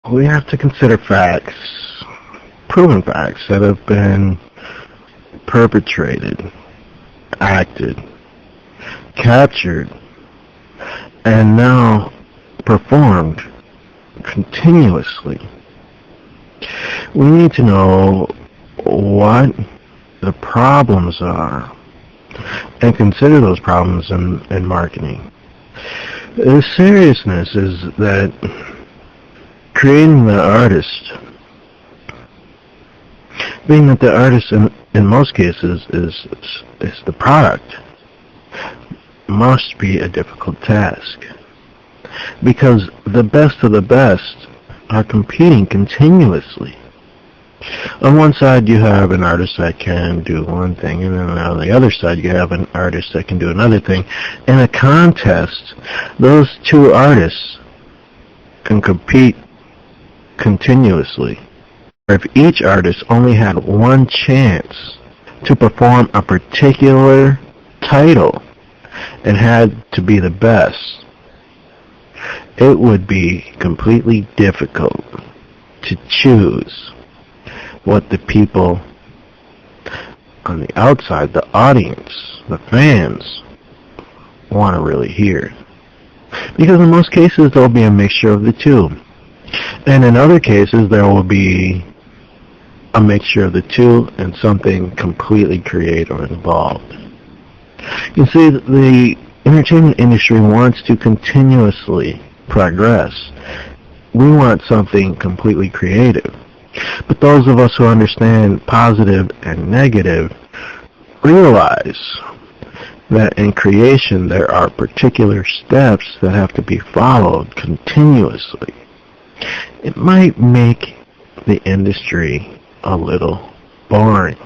we have to consider facts, proven facts that have been perpetrated, acted, captured, and now performed continuously. We need to know what the problems are and consider those problems in marketing. The seriousness is that creating the artist, being that the artist in most cases is the product, must be a difficult task because the best of the best are competing continuously. On one side you have an artist that can do one thing, and then on the other side you have an artist that can do another thing. In a contest, those two artists can compete continuously. If each artist only had one chance to perform a particular title and had to be the best, it would be completely difficult to choose what the people on the outside, the audience, the fans, want to really hear. Because in most cases there will be a mixture of the two. And in other cases there will be a mixture of the two and something completely creative involved. You see, the entertainment industry wants to continuously progress. We want something completely creative. But those of us who understand positive and negative realize that in creation there are particular steps that have to be followed continuously. It might make the industry a little boring.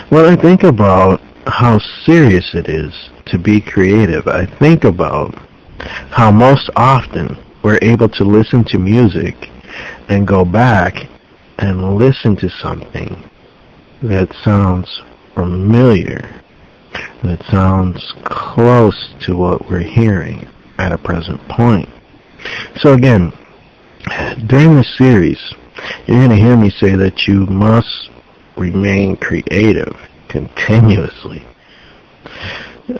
When I think about how serious it is to be creative, I think about how most often we're able to listen to music and go back and listen to something that sounds familiar, that sounds close to what we're hearing at a present point. So again, during this series, you're going to hear me say that you must remain creative continuously.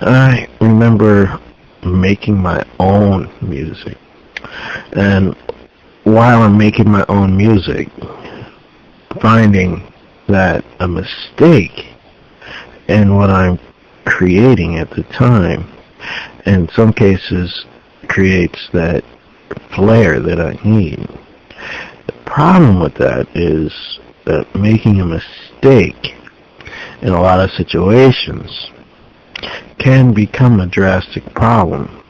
I remember making my own music, and while I'm making my own music, finding that a mistake in what I'm creating at the time, in some cases, creates that flair that I need. The problem with that is that making a mistake in a lot of situations can become a drastic problem.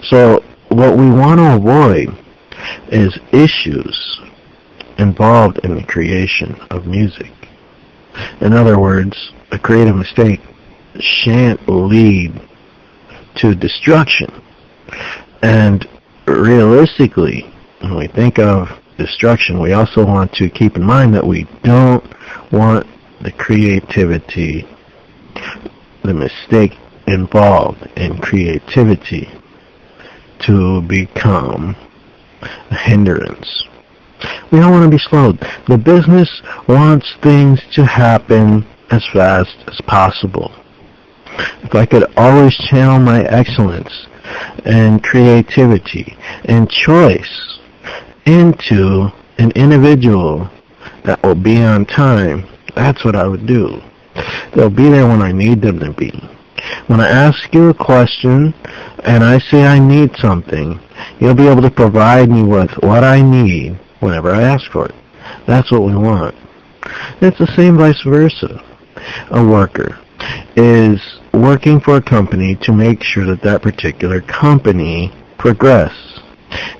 So what we want to avoid is issues involved in the creation of music. In other words, a creative mistake shan't lead to destruction. And realistically, when we think of destruction, we also want to keep in mind that we don't want the creativity, the mistake involved in creativity, to become a hindrance. We don't want to be slowed. The business wants things to happen as fast as possible. If I could always channel my excellence and creativity and choice into an individual that will be on time, that's what I would do. They'll be there when I need them to be. When I ask you a question and I say I need something, you'll be able to provide me with what I need whenever I ask for it. That's what we want. It's the same vice versa. A worker is working for a company to make sure that that particular company progresses.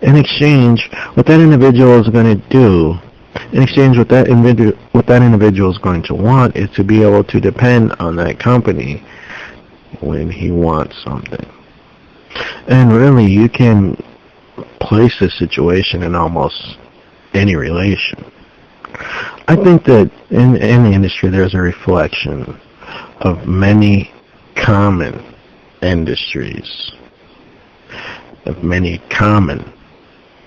In exchange, what that individual is going to do, in exchange what that individual is going to want is to be able to depend on that company when he wants something. And really, you can place this situation in almost any relation. I think that in the industry there's a reflection of many common industries, of many common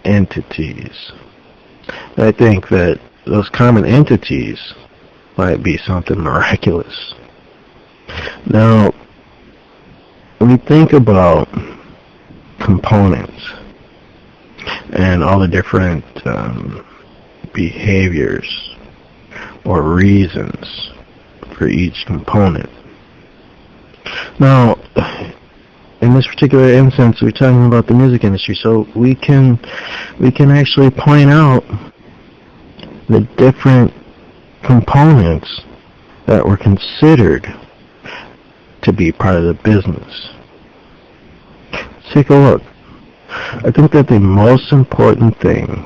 entities I think that those common entities might be something miraculous. Now, when you think about components and all the different behaviors or reasons for each component. Now, in this particular instance, we're talking about the music industry, so we can actually point out the different components that were considered to be part of the business. Take a look. I think that the most important thing,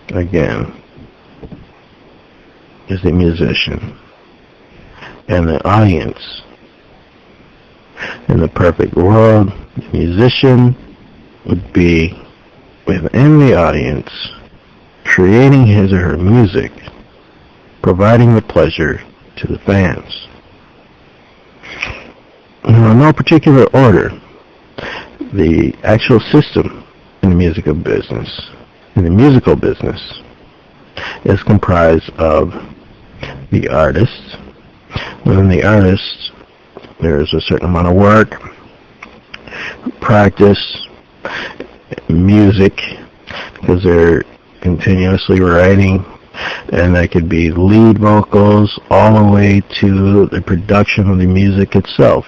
again, is the musician and the audience. In the perfect world, the musician would be within the audience, creating his or her music, providing the pleasure to the fans. In no particular order, the actual system in the musical business is comprised of the artist. Within the artist, there's a certain amount of work, practice, music, because they're continuously writing, and that could be lead vocals all the way to the production of the music itself.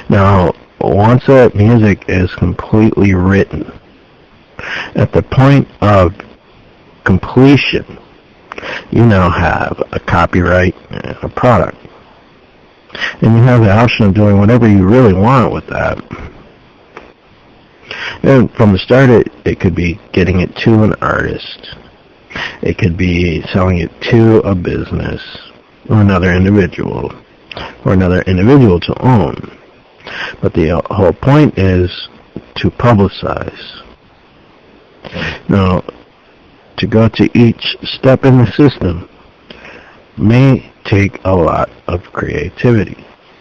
Now, once that music is completely written, at the point of completion, you now have a copyright and a product. And you have the option of doing whatever you really want with that. And from the start, it could be getting it to an artist. It could be selling it to a business or another individual to own. But the whole point is to publicize. Now, to go to each step in the system may take a lot of creativity.